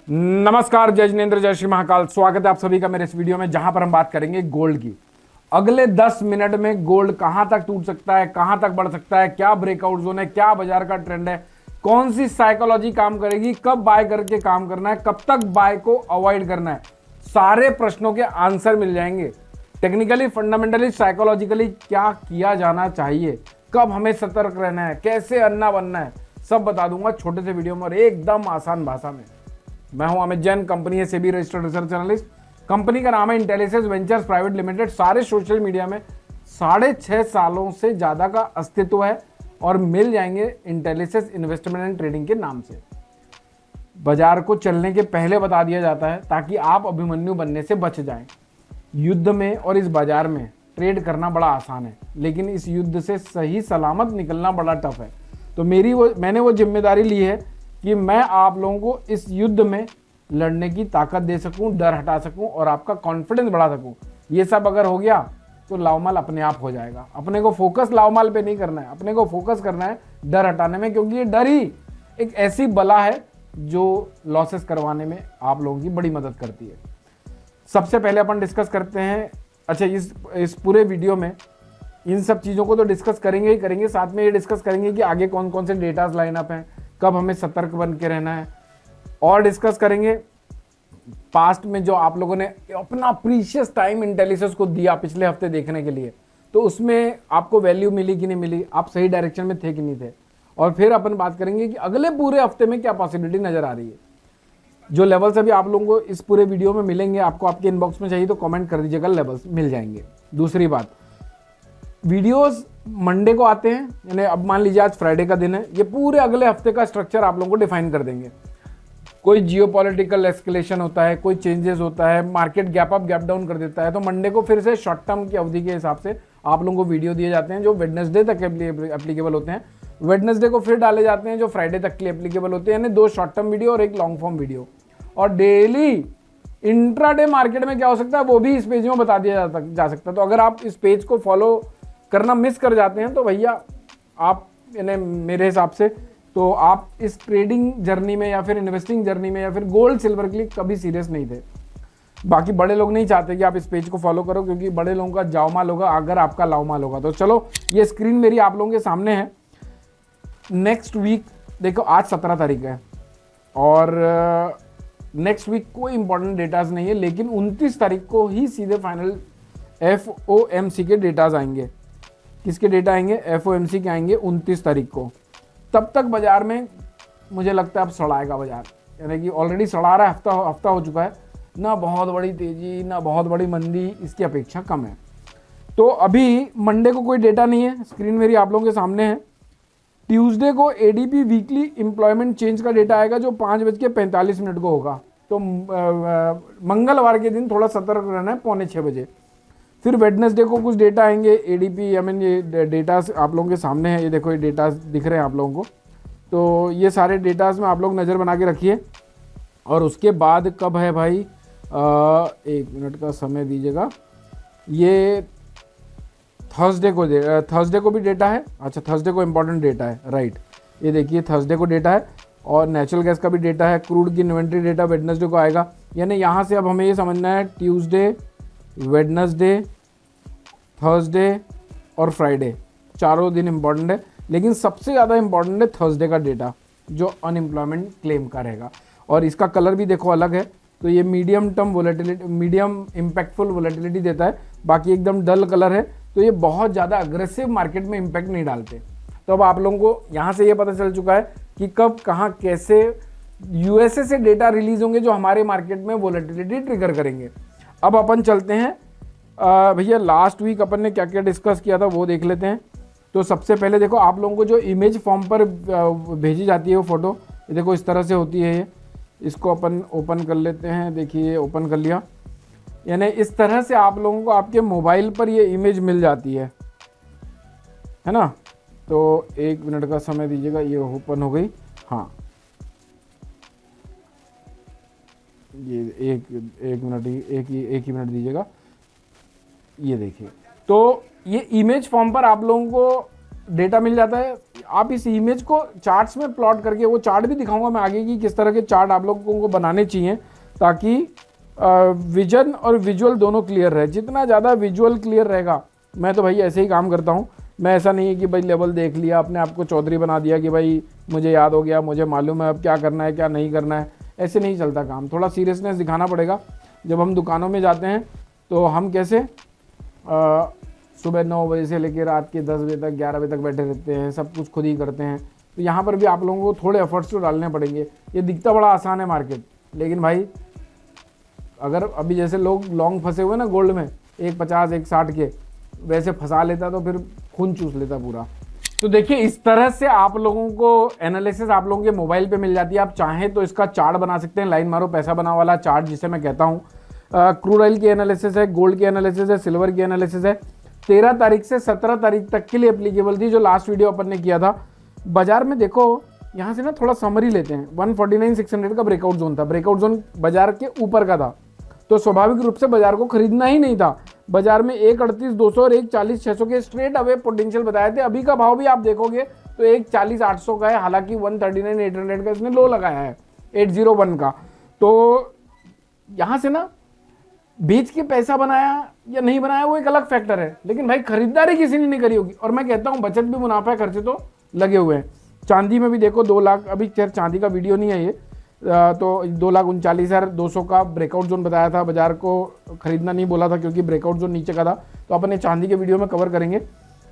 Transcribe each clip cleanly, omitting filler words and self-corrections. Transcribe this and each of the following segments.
नमस्कार, जय जिनेंद्र, जय श्री महाकाल। स्वागत है आप सभी का मेरे इस वीडियो में, जहां पर हम बात करेंगे गोल्ड की। अगले 10 मिनट में गोल्ड कहां तक टूट सकता है, कहां तक बढ़ सकता है, क्या ब्रेकआउट जोन है, क्या बाजार का ट्रेंड है, कौन सी साइकोलॉजी काम करेगी, कब बाय करके काम करना है, कब तक बाय को अवॉइड करना है, सारे प्रश्नों के आंसर मिल जाएंगे। टेक्निकली, फंडामेंटली, साइकोलॉजिकली क्या किया जाना चाहिए, कब हमें सतर्क रहना है, कैसे अन्ना बनना है, सब बता दूंगा छोटे से वीडियो में और एकदम आसान भाषा में। मैं हूं अमित जैन, कंपनी है SEBI registered research analyst. Company का नाम है इंटेलिसेंस वेंचर्स प्राइवेट लिमिटेड। सारे सोशल मीडिया में 6.5 सालों से ज्यादा का अस्तित्व है और मिल जाएंगे इंटेलिसेंस इन्वेस्टमेंट एंड ट्रेडिंग के नाम से। बाजार को चलने के पहले बता दिया जाता है ताकि आप अभिमन्यु बनने से बच जाएं। युद्ध में और इस बाजार में ट्रेड करना बड़ा आसान है, लेकिन इस युद्ध से सही सलामत निकलना बड़ा टफ है। तो मैंने वो जिम्मेदारी ली है कि मैं आप लोगों को इस युद्ध में लड़ने की ताकत दे सकूं, डर हटा सकूं और आपका कॉन्फिडेंस बढ़ा सकूं। ये सब अगर हो गया तो लावमाल अपने आप हो जाएगा। अपने को फोकस लावमाल पे नहीं करना है, अपने को फोकस करना है डर हटाने में, क्योंकि ये डर ही एक ऐसी बला है जो लॉसेस करवाने में आप लोगों की बड़ी मदद करती है। सबसे पहले अपन डिस्कस करते हैं, अच्छा इस पूरे वीडियो में इन सब चीज़ों को तो डिस्कस करेंगे ही करेंगे, साथ में ये डिस्कस करेंगे कि आगे कौन कौन से डेटाज लाइनअप हैं, कब हमें सतर्क बन के रहना है, और डिस्कस करेंगे पास्ट में जो आप लोगों ने अपना प्रीशियस टाइम इंटेलिजेंस को दिया पिछले हफ्ते देखने के लिए, तो उसमें आपको वैल्यू मिली कि नहीं मिली, आप सही डायरेक्शन में थे कि नहीं थे। और फिर अपन बात करेंगे कि अगले पूरे हफ्ते में क्या पॉसिबिलिटी नजर आ रही है। जो लेवल्स अभी आप लोगों को इस पूरे वीडियो में मिलेंगे, आपको आपके इनबॉक्स में चाहिए तो कमेंट कर दीजिएगा, लेवल्स मिल जाएंगे। दूसरी बात, वीडियोस मंडे को आते हैं, यानी अब मान लीजिए आज फ्राइडे का दिन है, ये पूरे अगले हफ्ते का स्ट्रक्चर आप लोगों को डिफाइन कर देंगे। कोई जियोपॉलिटिकल एस्केलेशन होता है, कोई चेंजेस होता है, market gap up gap down कर देता है, तो मंडे को फिर से शॉर्ट टर्म की अवधि के हिसाब से आप लोगों को वीडियो दिए जाते हैं जो वेडनेसडे तक एप्लीकेबल होते हैं। वेडनेसडे को फिर डाले जाते हैं जो फ्राइडे तक के लिए एप्लीकेबल होते हैं, यानी 2 शॉर्ट टर्म वीडियो और 1 लॉन्ग फॉर्म वीडियो। और डेली इंट्राडे मार्केट में क्या हो सकता है वो भी इस पेज में बता दिया जा सकता है। तो अगर आप इस पेज को फॉलो करना मिस कर जाते हैं तो भैया आप, यानी मेरे हिसाब से तो आप इस ट्रेडिंग जर्नी में या फिर इन्वेस्टिंग जर्नी में या फिर गोल्ड सिल्वर के लिए कभी सीरियस नहीं थे। बाकी बड़े लोग नहीं चाहते कि आप इस पेज को फॉलो करो, क्योंकि बड़े लोगों का जाओ माल होगा अगर आपका लाओ माल होगा। तो चलो, ये स्क्रीन मेरी आप लोगों के सामने है। नेक्स्ट वीक देखो, आज 17 तारीख है और नेक्स्ट वीक कोई इंपॉर्टेंट डेटाज नहीं है, लेकिन 29 तारीख को ही सीधे फाइनल FOMC के डेटाज आएंगे। किसके डेटा आएंगे? FOMC के आएंगे 29 तारीख को। तब तक बाजार में मुझे लगता है अब सड़ाएगा बाजार, यानी कि ऑलरेडी सड़ा रहा है, हफ्ता हो चुका है। ना बहुत बड़ी तेजी ना बहुत बड़ी मंदी, इसकी अपेक्षा कम है। तो अभी मंडे को कोई डेटा नहीं है, स्क्रीन मेरी आप लोगों के सामने है। ट्यूसडे को ADP वीकली एम्प्लॉयमेंट चेंज का डेटा आएगा जो 5:45 को होगा। तो मंगलवार के दिन थोड़ा सतर्क रहना है, 5:45 बजे। फिर वेडनेसडे को कुछ डेटा आएंगे ADP, ये डेटास आप लोगों के सामने है, ये देखो ये डेटास दिख रहे हैं आप लोगों को। तो ये सारे डेटास में आप लोग नज़र बना के रखिए। और उसके बाद कब है भाई, 1 मिनट का समय दीजिएगा। ये थर्सडे को भी डेटा है। अच्छा, थर्सडे को इम्पॉर्टेंट डेटा है, राइट। ये देखिए थर्सडे को डेटा है और नेचुरल गैस का भी डेटा है। क्रूड की इन्वेंट्री डेटा वेडनेसडे को आएगा। यानी यहाँ से अब हमें ये समझना है ट्यूसडे, वेडनेसडे, थर्सडे और फ्राइडे, चारों दिन इंपॉर्टेंट है, लेकिन सबसे ज़्यादा इंपॉर्टेंट है थर्सडे का डेटा जो अनएम्प्लॉयमेंट क्लेम का रहेगा। और इसका कलर भी देखो अलग है, तो ये medium term volatility, medium impactful volatility देता है, बाकी एकदम डल कलर है। तो ये बहुत ज़्यादा अग्रेसिव मार्केट में इम्पैक्ट नहीं डालते। तो अब आप लोगों को यहाँ से ये पता चल चुका है कि कब कहाँ कैसे USA से डेटा रिलीज होंगे जो हमारे मार्केट में वोलेटिलिटी ट्रिगर करेंगे। अब अपन चलते हैं भैया, लास्ट वीक अपन ने क्या क्या डिस्कस किया था वो देख लेते हैं। तो सबसे पहले देखो, आप लोगों को जो इमेज फॉर्म पर भेजी जाती है वो फोटो, ये देखो इस तरह से होती है। ये इसको अपन ओपन कर लेते हैं। देखिए ओपन कर लिया, यानी इस तरह से आप लोगों को आपके मोबाइल पर ये इमेज मिल जाती है ना। तो 1 मिनट का समय दीजिएगा, ये ओपन हो गई। हाँ, ये एक मिनट ही एक ही मिनट दीजिएगा। ये देखिए, तो ये इमेज फॉर्म पर आप लोगों को डेटा मिल जाता है। आप इस इमेज को चार्ट्स में प्लॉट करके, वो चार्ट भी दिखाऊंगा मैं आगे की किस तरह के चार्ट आप लोगों को बनाने चाहिए ताकि विजन और विजुअल दोनों क्लियर रहे। जितना ज़्यादा विजुअल क्लियर रहेगा, मैं तो भाई ऐसे ही काम करता हूँ। मैं ऐसा नहीं है कि भाई लेवल देख लिया, अपने आप को चौधरी बना दिया कि भाई मुझे याद हो गया, मुझे मालूम है अब क्या करना है क्या नहीं करना है। ऐसे नहीं चलता काम, थोड़ा सीरियसनेस दिखाना पड़ेगा। जब हम दुकानों में जाते हैं तो हम कैसे सुबह 9 बजे से लेकर रात के 10 बजे तक 11 बजे तक बैठे रहते हैं, सब कुछ खुद ही करते हैं। तो यहाँ पर भी आप लोगों को थोड़े एफर्ट्स तो डालने पड़ेंगे। ये दिखता बड़ा आसान है मार्केट, लेकिन भाई अगर अभी जैसे लोग लॉन्ग फंसे हुए ना गोल्ड में, 1.50 1.60 के, वैसे फंसा लेता तो फिर खून चूस लेता पूरा। तो देखिए इस तरह से आप लोगों को एनालिसिस आप लोगों के मोबाइल पे मिल जाती है। आप चाहें तो इसका चार्ट बना सकते हैं, लाइन मारो पैसा बना वाला चार्ट जिसे मैं कहता हूँ। क्रूड ऑयल की एनालिसिस है, गोल्ड की एनालिसिस है, सिल्वर की एनालिसिस है। 13 तारीख से 17 तारीख तक के लिए एप्लीकेबल थी, जो लास्ट वीडियो अपन ने किया था। बाजार में देखो, यहाँ से ना थोड़ा समरी लेते हैं। 149,600 का ब्रेकआउट जोन था, ब्रेकआउट जोन बाजार के ऊपर का था, तो स्वाभाविक रूप से बाजार को खरीदना ही नहीं था। बाजार में 1.38,200 और 1.40,600 के स्ट्रेट अवे पोटेंशियल बताए थे। अभी का भाव भी आप देखोगे तो 1.40,800 का है, हालांकि 139,800 का इसने लो लगाया है, 801 का। तो यहाँ से ना बेच के पैसा बनाया या नहीं बनाया वो एक अलग फैक्टर है, लेकिन भाई खरीदारी किसी ने नहीं करी होगी। और मैं कहता हूँ बचत भी मुनाफा है, खर्चे तो लगे हुए हैं। चांदी में भी देखो 2 लाख, अभी खैर चांदी का वीडियो नहीं है ये, तो 2,39,200 का ब्रेकआउट जोन बताया था। बाजार को खरीदना नहीं बोला था क्योंकि ब्रेकआउट जोन नीचे का था, तो अपन ने चांदी के वीडियो में कवर करेंगे।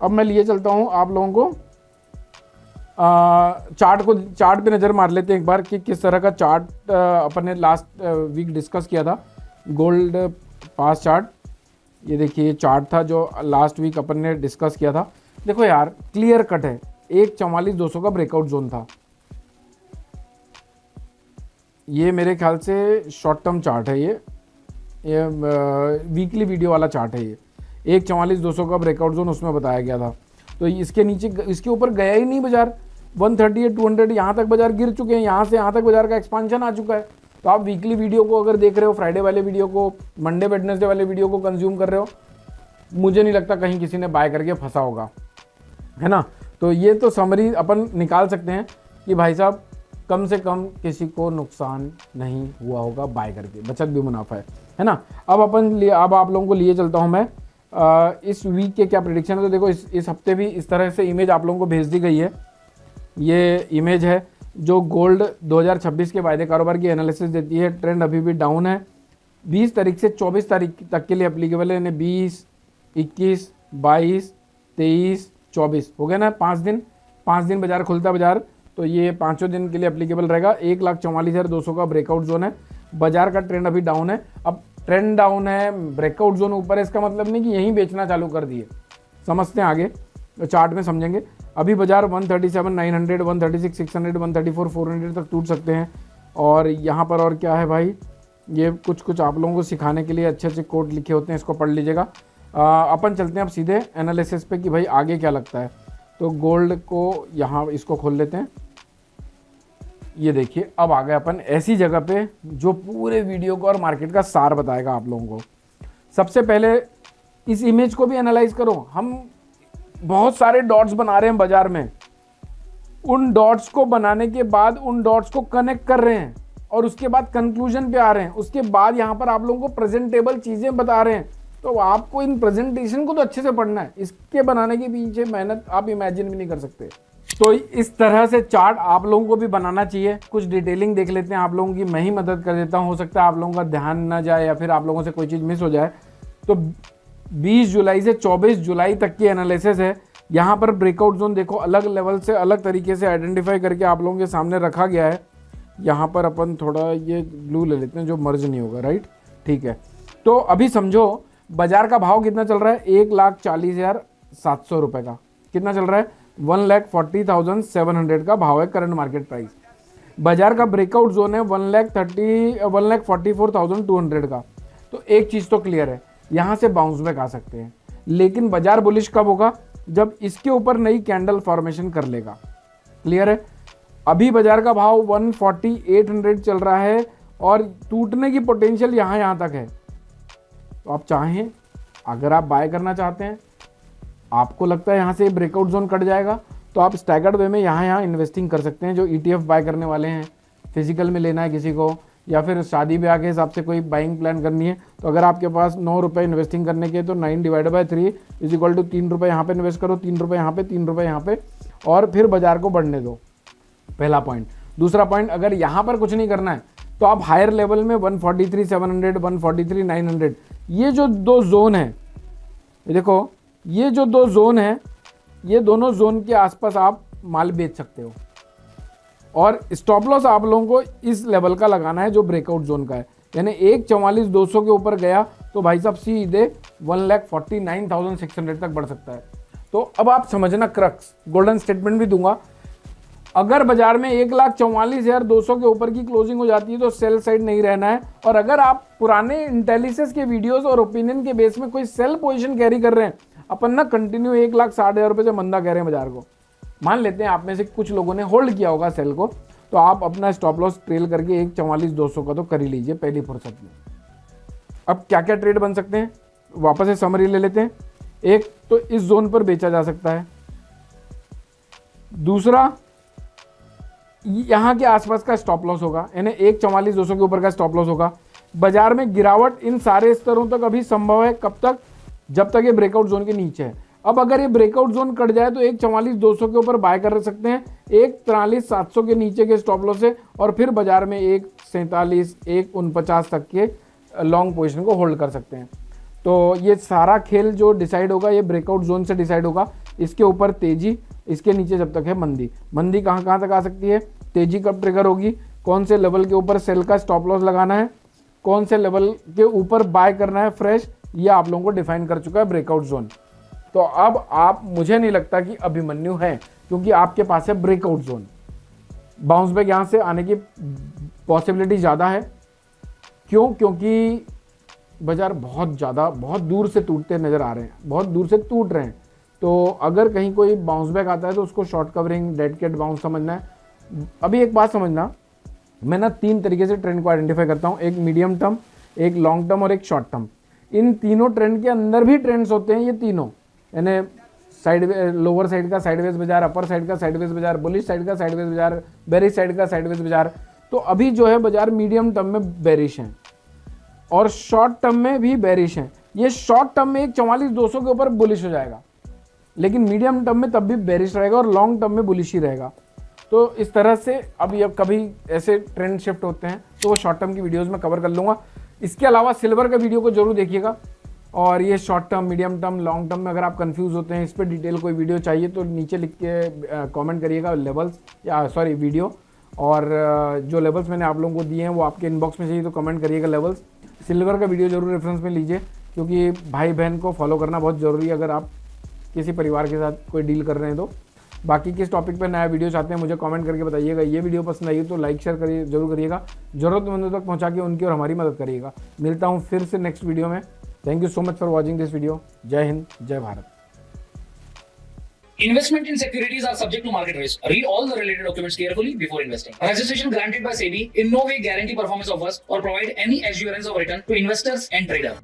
अब मैं लिए चलता हूँ आप लोगों को चार्ट पे नज़र मार लेते हैं एक बार कि किस तरह का चार्ट अपन ने लास्ट वीक डिस्कस किया था। गोल्ड पास चार्ट, ये देखिए ये चार्ट था जो लास्ट वीक अपन ने डिस्कस किया था। देखो यार क्लियर कट है, 1.44,200 का ब्रेकआउट जोन था। ये मेरे ख्याल से शॉर्ट टर्म चार्ट है, ये वीकली वीडियो वाला चार्ट है। ये 1.44,200 का ब्रेकआउट जोन उसमें बताया गया था। तो इसके नीचे, इसके ऊपर गया ही नहीं बाजार। 138 200 यहाँ तक बाजार गिर चुके हैं, यहाँ से यहाँ तक बाजार का एक्सपांशन आ चुका है। तो आप वीकली वीडियो को अगर देख रहे हो, फ्राइडे वाले वीडियो को, मंडे वेडनेसडे वाले वीडियो को कंज्यूम कर रहे हो, मुझे नहीं लगता कहीं किसी ने बाय करके फंसा होगा, है ना। तो ये तो समरी अपन निकाल सकते हैं कि भाई साहब कम से कम किसी को नुकसान नहीं हुआ होगा बाय करके, बचत भी मुनाफा है ना। अब आप लोगों को लिए चलता हूं मैं इस वीक के क्या प्रेडिक्शन है। तो देखो इस हफ्ते भी इस तरह से इमेज आप लोगों को भेज दी गई है। ये इमेज है जो गोल्ड 2026 के वायदे कारोबार की एनालिसिस देती है। ट्रेंड अभी भी डाउन है। 20 तारीख से 24 तारीख तक के लिए एप्लीकेबल है, यानी 20, 21, 22, 23, 24 हो गया ना। 5 दिन बाजार खुलता बाजार, तो ये 5 दिन के लिए एप्लीकेबल रहेगा। 1,44,200 का ब्रेकआउट जोन है। बाजार का ट्रेंड अभी डाउन है। अब ट्रेंड डाउन है, ब्रेकआउट जोन ऊपर है, इसका मतलब नहीं कि यहीं बेचना चालू कर दिए। समझते हैं आगे, तो चार्ट में समझेंगे। अभी बाजार 137,900, 136,600, 134,400 तक टूट सकते हैं। और यहाँ पर और क्या है भाई, ये कुछ आप लोगों को सिखाने के लिए अच्छे अच्छे कोड लिखे होते हैं, इसको पढ़ लीजिएगा। अपन चलते हैं अब सीधे एनालिसिस पे कि भाई आगे क्या लगता है। तो गोल्ड को यहाँ इसको खोल लेते हैं। ये देखिए अब आ गए अपन ऐसी जगह पे जो पूरे वीडियो को और मार्केट का सार बताएगा आप लोगों को। सबसे पहले इस इमेज को भी एनालाइज करो। हम बहुत सारे डॉट्स बना रहे हैं बाजार में, उन डॉट्स को बनाने के बाद उन डॉट्स को कनेक्ट कर रहे हैं और उसके बाद कंक्लूजन पे आ रहे हैं। उसके बाद यहाँ पर आप लोगों को प्रेजेंटेबल चीजें बता रहे हैं। तो आपको इन प्रेजेंटेशन को तो अच्छे से पढ़ना है, इसके बनाने के पीछे मेहनत आप इमेजिन भी नहीं कर सकते। तो इस तरह से चार्ट आप लोगों को भी बनाना चाहिए। कुछ डिटेलिंग देख लेते हैं आप लोगों की, मैं ही मदद कर देता हूं। हो सकता है आप लोगों का ध्यान ना जाए या फिर आप लोगों से कोई चीज़ मिस हो जाए। तो 20 जुलाई से 24 जुलाई तक की एनालिसिस है। यहाँ पर ब्रेकआउट जोन देखो अलग लेवल से अलग तरीके से आइडेंटिफाई करके आप लोगों के सामने रखा गया है। यहाँ पर अपन थोड़ा ये ब्लू ले लेते हैं जो मर्ज नहीं होगा, राइट, ठीक है। तो अभी समझो बाजार का भाव कितना चल रहा है, 1,40,700 रुपये का कितना चल रहा है, 1,40,700 का भाव है करंट मार्केट प्राइस। बाजार का ब्रेकआउट जोन है 1,44,200 का। तो एक चीज़ तो क्लियर है, यहाँ से बाउंस बैक आ सकते हैं। लेकिन बाजार बुलिश कब होगा, जब इसके ऊपर नई कैंडल फॉर्मेशन कर लेगा। क्लियर है। अभी बाजार का भाव 1,4800 चल रहा है और टूटने की पोटेंशियल यहाँ तक है। तो आप चाहें, अगर आप बाय करना चाहते हैं, आपको लगता है यहाँ से ब्रेकआउट जोन कट जाएगा, तो आप स्टैगर्ड वे में यहाँ इन्वेस्टिंग कर सकते हैं। जो ETF बाय करने वाले हैं, फिजिकल में लेना है किसी को, या फिर शादी ब्याह के हिसाब से कोई बाइंग प्लान करनी है, तो अगर आपके पास 9 रुपये इन्वेस्टिंग करने के, तो 9/3 इज इक्वल टू 3 रुपये यहाँ पे इन्वेस्ट करो, 3 रुपये यहाँ पे, 3 रुपये यहाँ पे, और फिर बाजार को बढ़ने दो। पहला पॉइंट। दूसरा पॉइंट, अगर यहाँ पर कुछ नहीं करना है तो आप हायर लेवल में 143,700, 143,900, ये जो दो जोन है, देखो ये जो दो जोन है, ये दोनों जोन के आसपास आप माल बेच सकते हो। और स्टॉप लॉस आप लोगों को इस लेवल का लगाना है जो ब्रेकआउट जोन का है, यानी 144,200 के ऊपर गया तो भाई साहब सीधे 1,49,600 तक बढ़ सकता है। तो अब आप समझना क्रक्स, गोल्डन स्टेटमेंट भी दूंगा। अगर बाजार में 1,44,200 के ऊपर की क्लोजिंग हो जाती है तो सेल साइड नहीं रहना है। और अगर आप पुराने इंटेलिसिस के वीडियोस और ओपिनियन के बेस में कोई सेल पोजीशन कैरी कर रहे हैं, अपन ना कंटिन्यू 1,60,000 रुपये से मंदा कह रहे हैं बाजार को, मान लेते हैं आप में से कुछ लोगों ने होल्ड किया होगा सेल को, तो आप अपना स्टॉप लॉस ट्रेल करके 1,44,200 का तो कर ही लीजिए पहली फुर्सत में। अब क्या क्या ट्रेड बन सकते हैं, वापस से समरी ले लेते हैं। एक तो इस जोन पर बेचा जा सकता है, दूसरा यहां के आसपास का स्टॉप लॉस होगा, यानी 1,44,200 के ऊपर का स्टॉप लॉस होगा। बाजार में गिरावट इन सारे स्तरों तक अभी संभव है, कब तक, जब तक ये ब्रेकआउट जोन के नीचे है। अब अगर ये ब्रेकआउट जोन कट जाए तो 1,44,200 के ऊपर बाय कर सकते हैं, 1,43,700 के नीचे के स्टॉप लॉस है, और फिर बाजार में 1,47, 1,49 तक के लॉन्ग पोजीशन को होल्ड कर सकते हैं। तो ये सारा खेल जो डिसाइड होगा ये ब्रेकआउट जोन से डिसाइड होगा। इसके ऊपर तेजी, इसके नीचे जब तक है मंदी। मंदी कहाँ कहाँ तक आ सकती है, तेजी कब ट्रिगर होगी, कौन से लेवल के ऊपर सेल का स्टॉप लॉस लगाना है, कौन से लेवल के ऊपर बाय करना है फ्रेश, ये आप लोगों को डिफाइन कर चुका है ब्रेकआउट जोन। तो अब आप, मुझे नहीं लगता कि अभिमन्यु है, क्योंकि आपके पास है ब्रेकआउट जोन। बाउंस बैक यहाँ से आने की पॉसिबिलिटी ज़्यादा है। क्यों? क्योंकि बाजार बहुत दूर से टूटते नज़र आ रहे हैं, बहुत दूर से टूट रहे हैं। तो अगर कहीं कोई बाउंस बैक आता है तो उसको short covering, dead cat bounce समझना है। अभी एक बात समझना, मैं ना 3 तरीके से ट्रेंड को आइडेंटिफाई करता हूँ, एक मीडियम टर्म, एक लॉन्ग टर्म और एक शॉर्ट टर्म। इन तीनों ट्रेंड के अंदर भी ट्रेंड्स होते हैं ये तीनों, यानी साइड, लोअर साइड का साइडवेज बाजार, अपर साइड का साइडवेज बाजार, बुलिश साइड का साइडवेज बाजार, बेरिश साइड का साइडवेज बाजार। तो अभी जो है बाजार मीडियम टर्म में बेरिश है और शॉर्ट टर्म में भी बेरिश है। ये शॉर्ट टर्म में 1,44,200 के ऊपर बुलिश हो जाएगा, लेकिन मीडियम टर्म में तब भी बेरिश रहेगा और लॉन्ग टर्म में बुलिश ही रहेगा। तो इस तरह से अब कभी ऐसे ट्रेंड शिफ्ट होते हैं तो वो शॉर्ट टर्म की वीडियोस में कवर कर लूँगा। इसके अलावा सिल्वर का वीडियो को जरूर देखिएगा। और ये short term, medium term, long term में अगर आप कंफ्यूज होते हैं, इस पर डिटेल कोई वीडियो चाहिए तो नीचे लिख के कमेंट करिएगा लेवल्स, या सॉरी वीडियो। और जो लेवल्स मैंने आप लोगों को दिए हैं वो आपके इनबॉक्स में चाहिए तो कमेंट करिएगा लेवल्स। सिल्वर का वीडियो जरूर रेफरेंस में लीजिए, क्योंकि भाई बहन को फॉलो करना बहुत ज़रूरी है अगर आप किसी परिवार के साथ कोई डील कर रहे हैं तो। बाकी किस टॉपिक पर नया वीडियो चाहते हैं मुझे कमेंट करके बताइएगा। ये वीडियो पसंद आई तो लाइक शेयर करिए, जरूर करिएगा, ज़रूरतमंदों तक पहुंचा के उनकी और हमारी मदद करिएगा। मिलता हूं फिर से नेक्स्ट वीडियो में। Thank you so much for watching this video. जय हिंद, जय Bharat. Investment in securities are subject to market risk. Read all the related documents carefully before investing. Registration granted by SEBI in no way guarantee performance of us or provide any assurance of return to investors and traders.